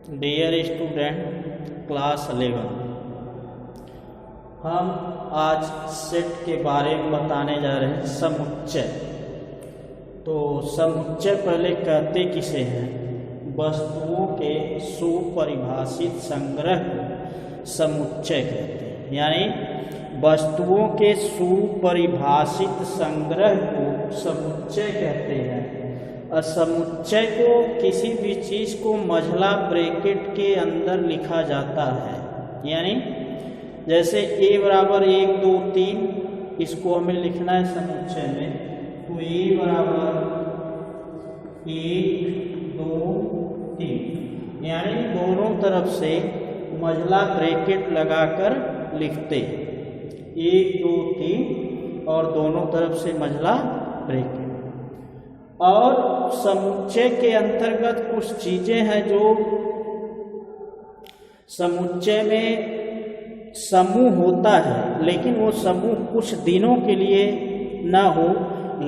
Dear student class 11, हम आज set के बारे में बताने जा रहे हैं। समुच्चय। तो समुच्चय पहले कहते किसे हैं? वस्तुओं के सुपरिभाषित संग्रह को समुच्चय कहते हैं। यानी वस्तुओं के सुपरिभाषित संग्रह को समुच्चय कहते हैं। समुच्चय को किसी भी चीज़ को मझला ब्रैकेट के अंदर लिखा जाता है। यानी जैसे a बराबर 1 2 3 इसको हमें लिखना है समुच्चय में, तो a बराबर 1 2 3, यानी दोनों तरफ से मझला ब्रैकेट लगाकर लिखते 1 2 3 और दोनों तरफ से मझला ब्रैकेट। और समुच्चय के अंतर्गत कुछ चीज़ें हैं जो समुच्चय में समूह होता है, लेकिन वो समूह कुछ दिनों के लिए न हो,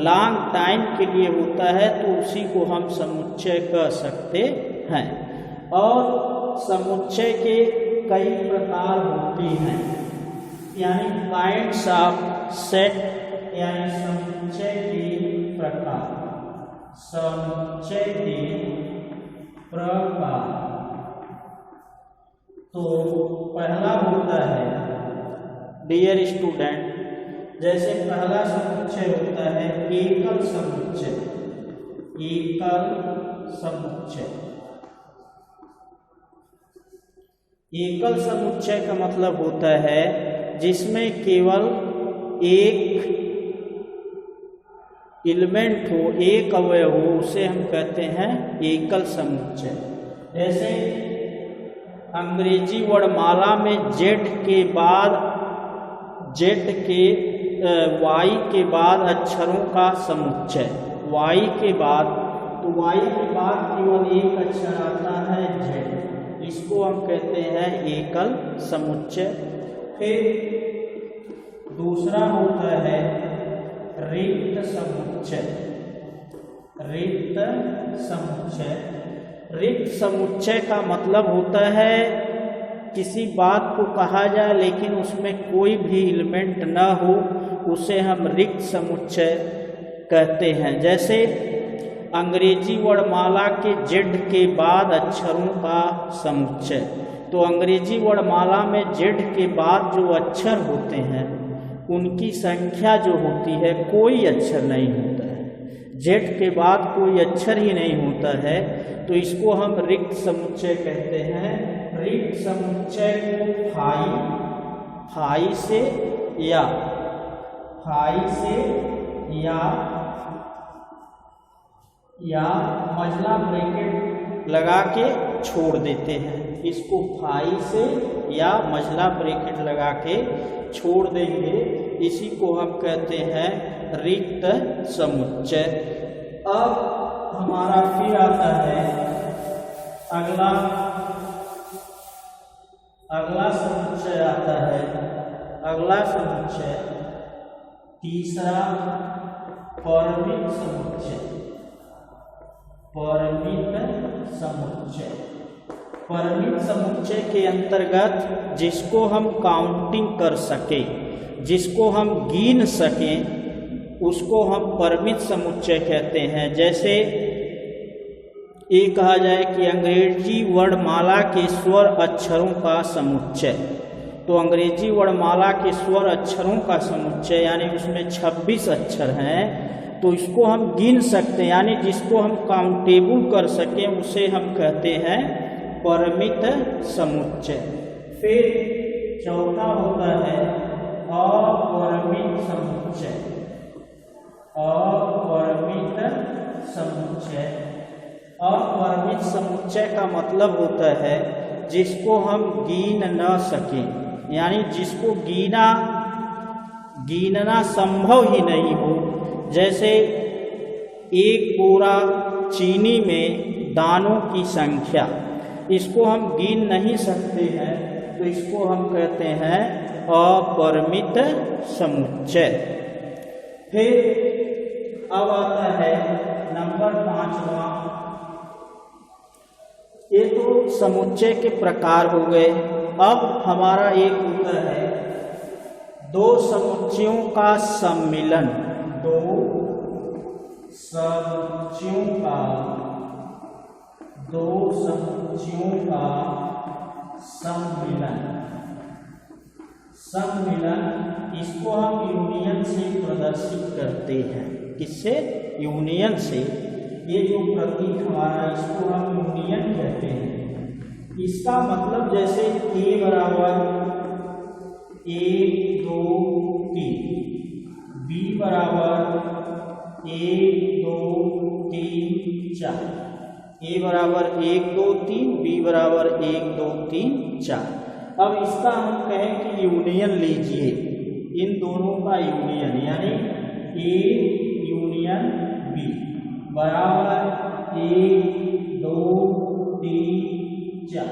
लॉन्ग टाइम के लिए होता है, तो उसी को हम समुच्चय कह सकते हैं। और समुच्चय के कई प्रकार होते हैं, यानी काइंड्स ऑफ सेट, यानी समुच्चय के प्रकार। समुच्चय के प्रकार तो पहला होता है डियर स्टूडेंट, जैसे पहला समुच्चय होता है एकल समुच्चय। एकल समुच्चय। एकल समुच्चय का मतलब होता है जिसमें केवल एक एलिमेंट हो, एक अवयव हो, उसे हम कहते हैं एकल समुच्चय। जैसे अंग्रेजी वर्णमाला में जेड के बाद वाई के बाद अक्षरों का समुच्चय। वाई के बाद, तो वाई के बाद केवल एक अक्षर आता है जेड, इसको हम कहते हैं एकल समुच्चय। फिर दूसरा होता है रिक्त समुच्चय। रिक्त समुच्चय। रिक्त समुच्चय का मतलब होता है किसी बात को कहा जाए लेकिन उसमें कोई भी एलिमेंट न हो, उसे हम रिक्त समुच्चय कहते हैं। जैसे अंग्रेजी वर्णमाला के जेड के बाद अक्षरों का समुच्चय। तो अंग्रेजी वर्णमाला में जेड के बाद जो अक्षर होते हैं उनकी संख्या जो होती है, कोई अक्षर नहीं होता है, जेड के बाद कोई अक्षर ही नहीं होता है, तो इसको हम रिक्त समुच्चय कहते हैं। रिक्त समुच्चय को फाई से या मझला ब्रैकेट लगा के छोड़ देते हैं। इसको फाई से या मझला ब्रैकेट लगा के छोड़ देंगे, इसी को हम कहते हैं रिक्त समुच्चय। अब हमारा फिर आता है अगला समुच्चय आता है। अगला समुच्चय तीसरा परिमित समुच्चय। परिमित समुच्चय। परिमित समुच्चय के अंतर्गत जिसको हम काउंटिंग कर सके, जिसको हम गिन सकें, उसको हम परिमित समुच्चय कहते हैं। जैसे ये कहा जाए कि अंग्रेजी वर्णमाला के स्वर अक्षरों का समुच्चय। तो अंग्रेजी वर्णमाला के स्वर अक्षरों का समुच्चय यानी उसमें 26 अक्षर हैं, तो इसको हम गिन सकते हैं, यानी जिसको हम काउंटेबल कर सकें उसे हम कहते हैं परिमित समुच्चय। फिर चौथा होता है अपरिमित समुच्चय। अपरिमित समुच्चय। अपरिमित समुच्चय का मतलब होता है जिसको हम गिन न सकें, यानी जिसको गिनना संभव ही नहीं हो। जैसे एक बोरा चीनी में दानों की संख्या, इसको हम गिन नहीं सकते हैं, तो इसको हम कहते हैं अपरिमित समुच्चय। फिर अब आता है नंबर 5वां। ये तो समुच्चय के प्रकार हो गए। अब हमारा एक उत्तर है दो समुच्चयों का सम्मिलन। दो समुच्चयों का सम्मिलन। इसको हम यूनियन से प्रदर्शित करते हैं। किससे? यूनियन से। ये जो प्रतीक हमारा, इसको हम यूनियन कहते हैं। इसका मतलब जैसे A बराबर 1 2 3, B बराबर 1 2 3 4, A बराबर 1 2 3, B बराबर 1 2 3 4। अब इसका हम कहें कि यूनियन लीजिए, इन दोनों का यूनियन, यानी A यूनियन B बराबर 1 2 3 4।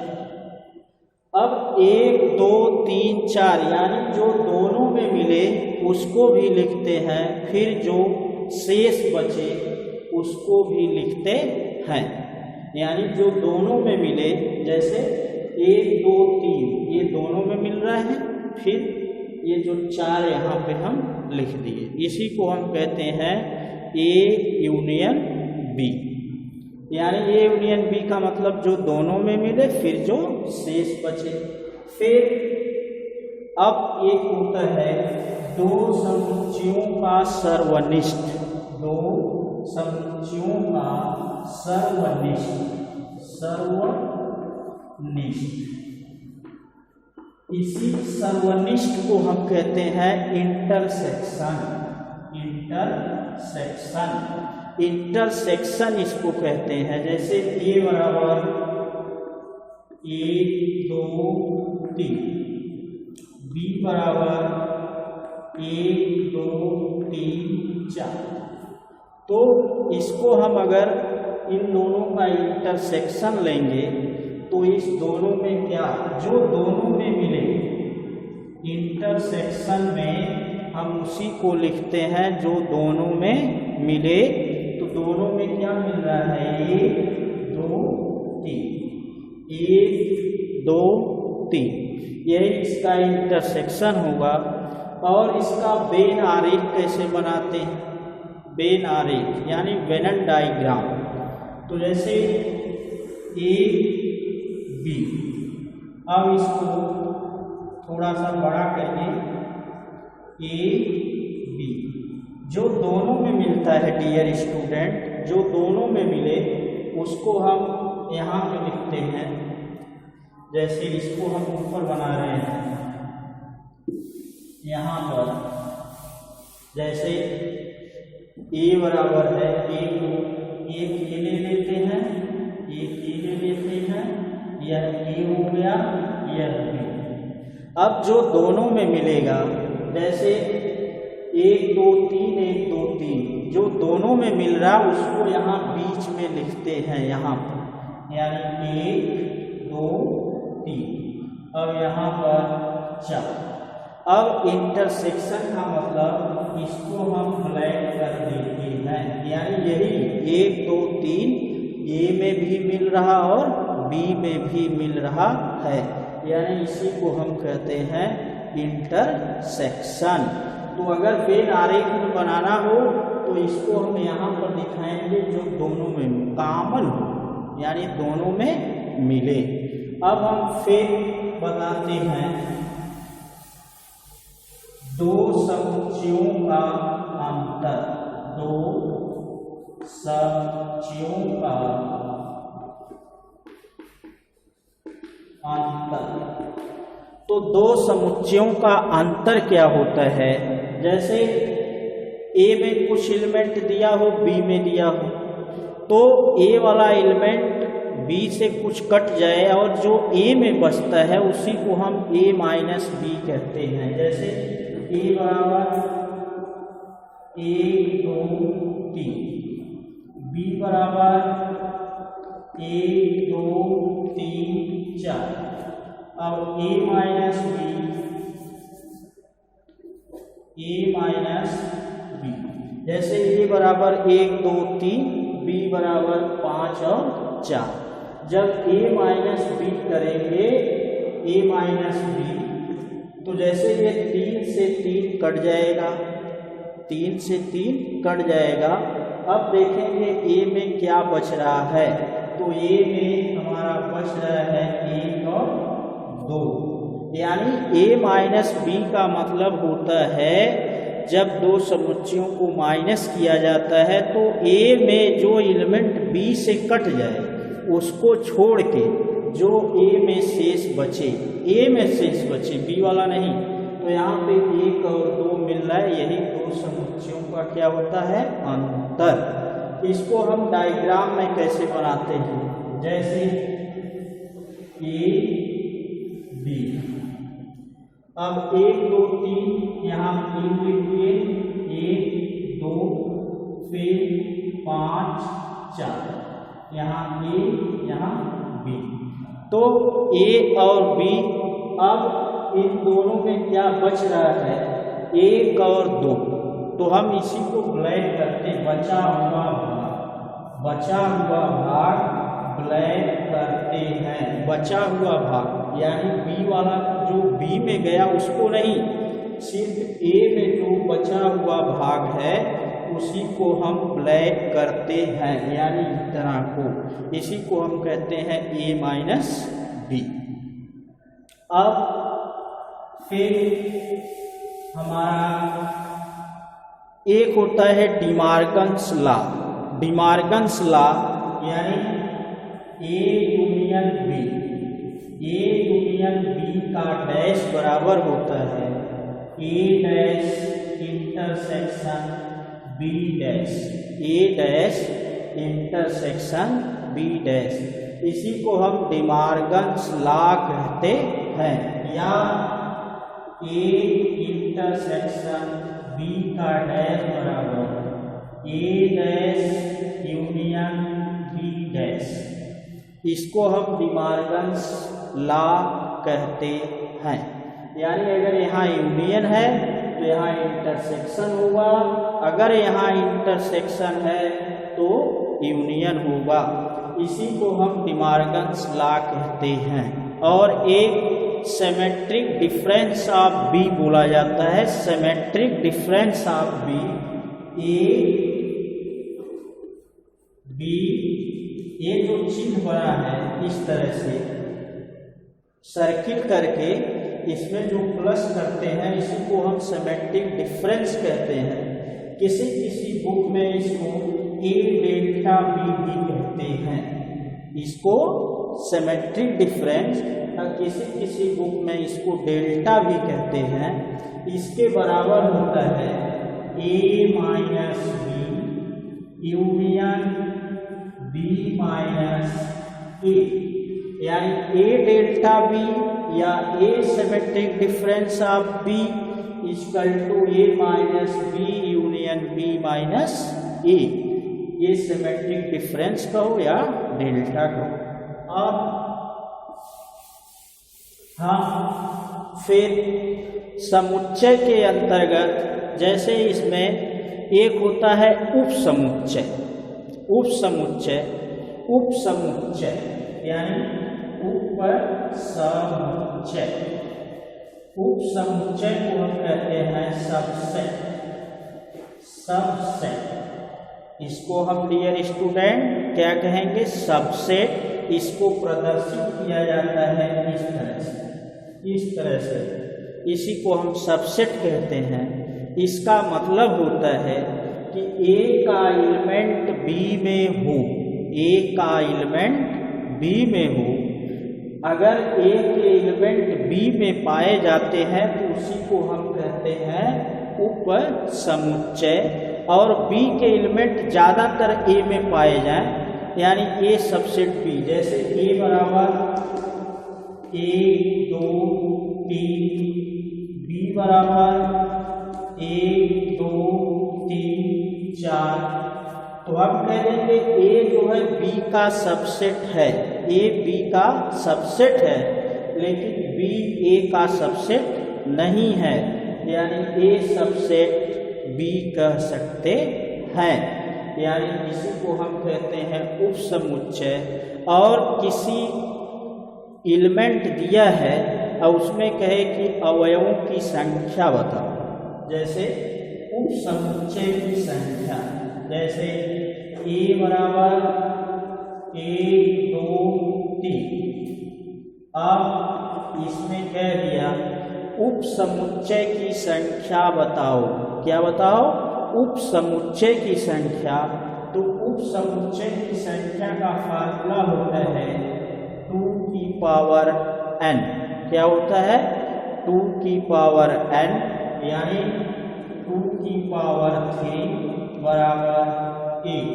अब 1 2 3 4 यानी जो दोनों में मिले उसको भी लिखते हैं, फिर जो शेष बचे उसको भी लिखते हैं। यानी जो दोनों में मिले, जैसे 1 2 3 ये दोनों में मिल रहा है, फिर ये जो 4 यहाँ पे हम लिख दिए, इसी को हम कहते हैं A यूनियन B। यानी A यूनियन B का मतलब जो दोनों में मिले, फिर जो शेष बचे। फिर अब एक उत्तर है दो समुच्चयों का सर्वनिष्ठ। दो समुच्चयों का सर्वनिष्ठ। इसी सर्वनिष्ठ को हम कहते हैं इंटरसेक्शन। इंटरसेक्शन इसको कहते हैं। जैसे A बराबर 1 2 3, B बराबर 1 2 3 4। तो इसको हम अगर इन दोनों का इंटरसेक्शन लेंगे तो इस दोनों में क्या, जो दोनों में मिले इंटरसेक्शन में हम उसी को लिखते हैं जो दोनों में मिले। तो दोनों में क्या मिल रहा है? 1 2 3, 1 2 3, यही इसका इंटरसेक्शन होगा। और इसका वेन आरेख कैसे बनाते हैं? वेन आरेख यानी वेनन डायग्राम। तो जैसे A B, अब इसको थोड़ा सा बड़ा करिए, A B जो दोनों में मिलता है डियर स्टूडेंट, जो दोनों में मिले उसको हम यहाँ पे लिखते हैं। जैसे इसको हम ऊपर बना रहे हैं यहाँ पर, जैसे A बराबर है एक ये ले लेते हैं, एक ये ले लेते हैं, यह A हो गया, यह B। अब जो दोनों में मिलेगा, जैसे 1 2 3 1 2 3, जो दोनों में मिल रहा उसको यहाँ बीच में लिखते हैं यहाँ पर, यानी 1 2 3। अब यहाँ पर 4। अब इंटरसेक्शन का मतलब इसको हम ब्लैक कर देते हैं, यानी यही 1 2 3 A में भी मिल रहा और B में भी मिल रहा है, यानी इसी को हम कहते हैं इंटरसेक्शन। तो अगर वेन आरेख में बनाना हो तो इसको हम यहाँ पर दिखाएंगे जो दोनों में कॉमन हो, यानी दोनों में मिले। अब हम फिर बताते हैं दो समुच्चयों का अंतर। दो समुच्चयों का अंतर। तो दो समुच्चयों का अंतर क्या होता है? जैसे A में कुछ एलिमेंट दिया हो, B में दिया हो, तो A वाला एलिमेंट B से कुछ कट जाए और जो A में बचता है उसी को हम A माइनस B कहते हैं। जैसे A बराबर 1 2 3, B बराबर 1 2 3 4। अब A माइनस B, जैसे A बराबर 1 2 3, B बराबर 5 और 4। जब a माइनस बी करेंगे, a माइनस बी, तो जैसे ये 3 से 3 कट जाएगा, 3 से 3 कट जाएगा। अब देखेंगे a में क्या बच रहा है, तो a में हमारा बच रहा है 1 और 2, यानी a माइनस बी का मतलब होता है जब दो समुच्चयों को माइनस किया जाता है तो a में जो एलिमेंट b से कट जाए उसको छोड़ के जो a में शेष बचे, a में शेष बचे, b वाला नहीं, तो यहाँ पे 1 और 2 मिल रहा है, यही दो समुच्चयों का क्या होता है, अंतर। इसको हम डायग्राम में कैसे बनाते हैं, जैसे a b, अब 1 2 3 यहाँ 3 लिख दिए, 1 2 फिर 5 4, यहाँ a यहाँ b, तो a और b, अब इन दोनों में क्या बच रहा है, 1 और 2, तो हम इसी को ब्लैक करते, बचा हुआ भाग ब्लैक करते हैं, बचा हुआ भाग, यानी बी वाला जो बी में गया उसको नहीं, सिर्फ ए में जो बचा हुआ भाग है उसी को हम ब्लैक करते हैं, यानी इस तरह को, इसी को हम कहते हैं a माइनस बी। अब फिर हमारा एक होता है डिमार्गन्स लॉ, डिमार्गन्स लॉ यानी a union b, a union b का डैश बराबर होता है a dash intersection b dash, a dash intersection b dash, इसी को हम डिमार्गन्स लॉ कहते हैं, या a इंटरसेक्शन b का डैश बराबर a dash union b dash, इसको हम डिमार्गन्स लॉ कहते हैं। यानी अगर यहाँ यूनियन है तो यहाँ इंटरसेक्शन होगा, अगर यहाँ इंटरसेक्शन है तो यूनियन होगा, इसी को हम डिमार्गन्स लॉ कहते हैं। और एक सिमेट्रिक डिफरेंस ऑफ बी बोला जाता है, symmetric difference of B, A B, ये जो चिन्ह बना है इस तरह से सर्किल करके इसमें जो प्लस करते हैं इसी को हम सिमेट्रिक डिफरेंस कहते हैं। किसी किसी बुक में इसको ए डेल्टा बी भी कहते हैं, इसको सिमेट्रिक डिफरेंस, किसी किसी बुक में इसको डेल्टा भी कहते हैं। इसके बराबर होता है a minus B union b minus a, यानी a डेल्टा b या a symmetric difference of b equal to a minus b union b minus a, ये सिमेट्रिक डिफरेंस कहो या डेल्टा कहो। अब हाँ, फिर समुच्चय के अंतर्गत जैसे इसमें एक होता है उपसमुच्चय, उपसमुच्चय, उपसमुच्चय यानी उपसमुच्चय, उपसमुच्चय को हम कहते हैं सबसेट, सबसेट, इसको हम डियर स्टूडेंट क्या कहेंगे, सबसेट। इसको प्रदर्शित किया जाता है इस तरह से, इस तरह से, इसी को हम सबसेट कहते हैं। इसका मतलब होता है कि A का एलिमेंट B में हो, A का एलिमेंट B में हो, अगर A के एलिमेंट B में पाए जाते हैं तो उसी को हम कहते हैं उपसमुच्चय, और B के एलिमेंट ज़्यादातर A में पाए जाएं यानी A सबसेट B, जैसे A बराबर 1 2 3, B बराबर 1 2 3 4, तो हम कह देंगे A जो है B का सबसेट है, A B का सबसेट है, लेकिन B A का सबसेट नहीं है, यानी A सबसेट B कह सकते हैं। यानी इसी को हम कहते हैं उपसमुच्चय। और किसी एलिमेंट दिया है और उसमें कहे कि अवयवों की संख्या बताओ, जैसे उपसमुच्चय की संख्या, जैसे a बराबर 1 2 3। अब इसमें कह दिया उपसमुच्चय की संख्या बताओ। क्या बताओ? उपसमुच्चय की संख्या। तो उपसमुच्चय की संख्या का फार्मूला होता है 2 की पावर n। क्या होता है? 2 की पावर n, यानी 2 की पावर 3 बराबर 1।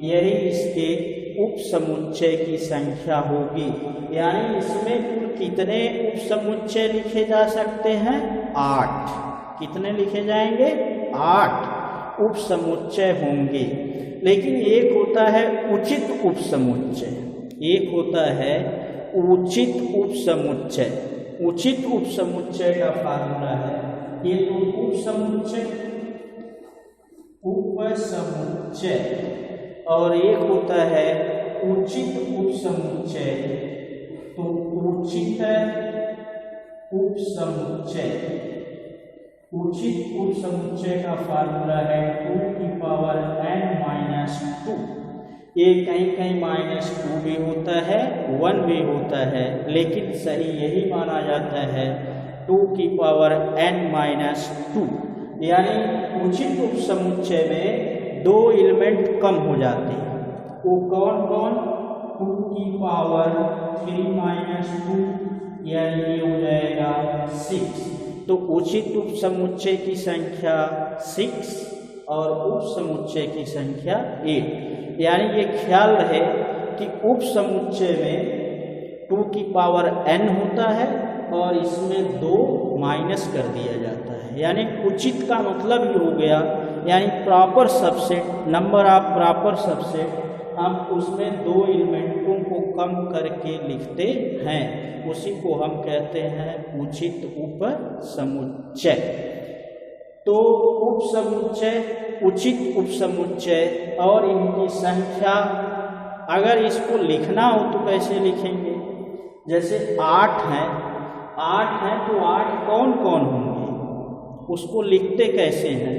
यही इसके उपसमुच्चय की संख्या होगी। यानी इसमें कुल कितने उपसमुच्चय लिखे जा सकते हैं? 8। कितने लिखे जाएंगे? 8 उपसमुच्चय होंगे। लेकिन एक होता है उचित उपसमुच्चय, एक होता है उचित उपसमुच्चय। उचित उपसमुच्चय का फार्मूला है, ये तो उपसमुच्चय और एक होता है उचित उपसमुच्चय। तो उचित उपसमुच्चय, उचित उपसमुच्चय का फार्मूला है 2 की पावर n-2। ये कहीं कहीं -2 भी होता है, 1 भी होता है, लेकिन सही यही माना जाता है 2 की पावर n-2। यानी उचित उपसमुच्चय में 2 एलिमेंट कम हो जाते हैं। वो कौन कौन? 2 की पावर 3-2, यानी ये हो जाएगा 6। तो उचित उपसमुच्चय की संख्या 6 और उपसमुच्चय की संख्या 8। यानी ये ख्याल रहे कि उपसमुच्चय में 2 की पावर n होता है और इसमें 2 माइनस कर दिया जाता है। यानी उचित का मतलब ये हो गया, यानी proper subset, number of proper subset, हम उसमें 2 एलिमेंटों को कम करके लिखते हैं, उसी को हम कहते हैं उचित उपसमुच्चय। तो उपसमुच्चय, उचित उपसमुच्चय और इनकी संख्या, अगर इसको लिखना हो तो कैसे लिखेंगे? जैसे 8 हैं तो 8 कौन कौन होंगे, उसको लिखते कैसे हैं?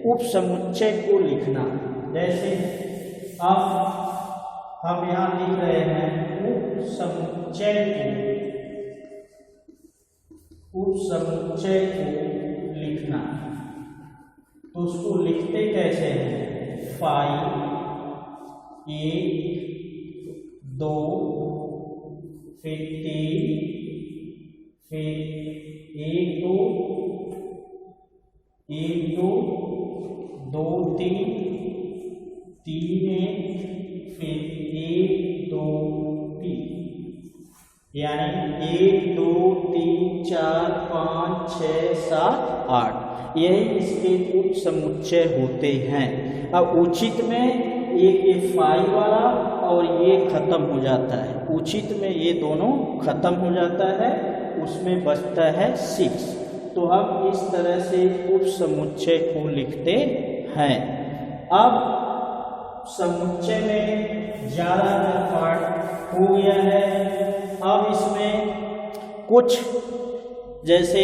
उपसमुच्चय को लिखना, जैसे अब हम यहाँ लिख रहे हैं उपसमुच्चय को लिखना, तो उसको लिखते कैसे हैं? 5 1 2 फिर 3 फिर 1 2 1 2 2 3 3 1 फिर 1 2 3, यानी 1 2 3 4 5 6 7 8। यही इसके उपसमुच्चय होते हैं। अब उचित में ये 5 वाला और ये खत्म हो जाता है, उचित में ये दोनों खत्म हो जाता है, उसमें बचता है 6। तो हम इस तरह से उपसमुच्चय को लिखते हैं। अब समुच्चय में ज़्यादातर पार्ट हो गया है। अब इसमें कुछ जैसे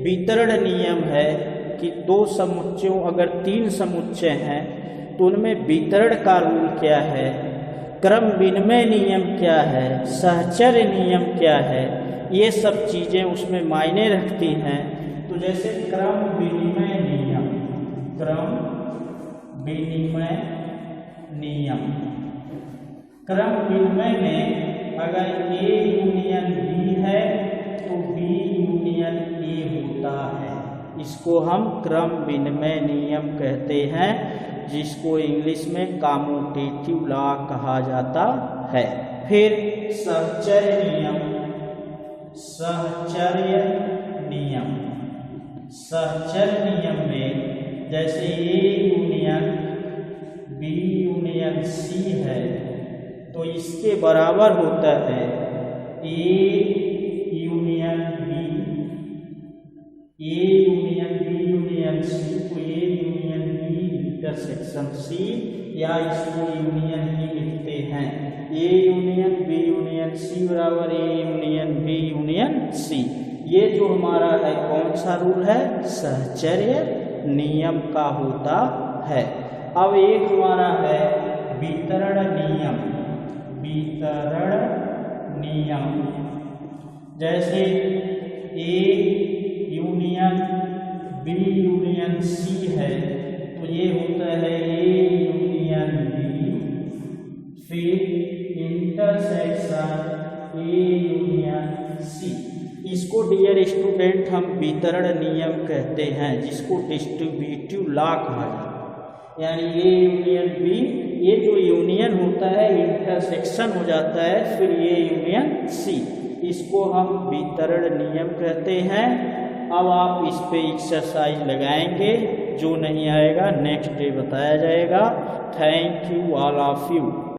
वितरण नियम है कि 2 समुच्चयों, अगर 3 समुच्चय हैं तो उनमें वितरण का रूल क्या है, क्रम विनिमय नियम क्या है, सहचर्य नियम क्या है, ये सब चीज़ें उसमें मायने रखती हैं। तो जैसे क्रम विनिमय नियम, क्रम विनिमय नियम, क्रम विनिमय में अगर A यूनियन B है तो B यूनियन A होता है, इसको हम क्रम विनिमय नियम कहते हैं, जिसको इंग्लिश में कम्यूटेटिव लॉ कहा जाता है। फिर सहचर्य नियम, सहचर्य नियम, सहचर्य नियम में जैसे A union B union C है तो इसके बराबर होता है A union B, A union B union C, तो A union B intersection C, या इसको यूनियन ही लिखते हैं। A union B union C बराबर A union B union C. ये जो हमारा है कौन सा रूल है, सहचर्य नियम का होता है। अब एक हमारा है वितरण नियम। वितरण नियम जैसे A union B union C है तो ये होता है ए यूनियन बी, फिर इंटरसेक्शन ए यूनियन सी। इसको डियर स्टूडेंट हम वितरण नियम कहते हैं, जिसको डिस्ट्रीब्यूटिव लॉ कहा जाता है। यानी ए यूनियन बी, ये जो यूनियन होता है इंटरसेक्शन हो जाता है, फिर ये यूनियन सी, इसको हम वितरण नियम कहते हैं। अब आप इस पे एक्सरसाइज लगाएंगे, जो नहीं आएगा नेक्स्ट डे बताया जाएगा। Thank you all of you.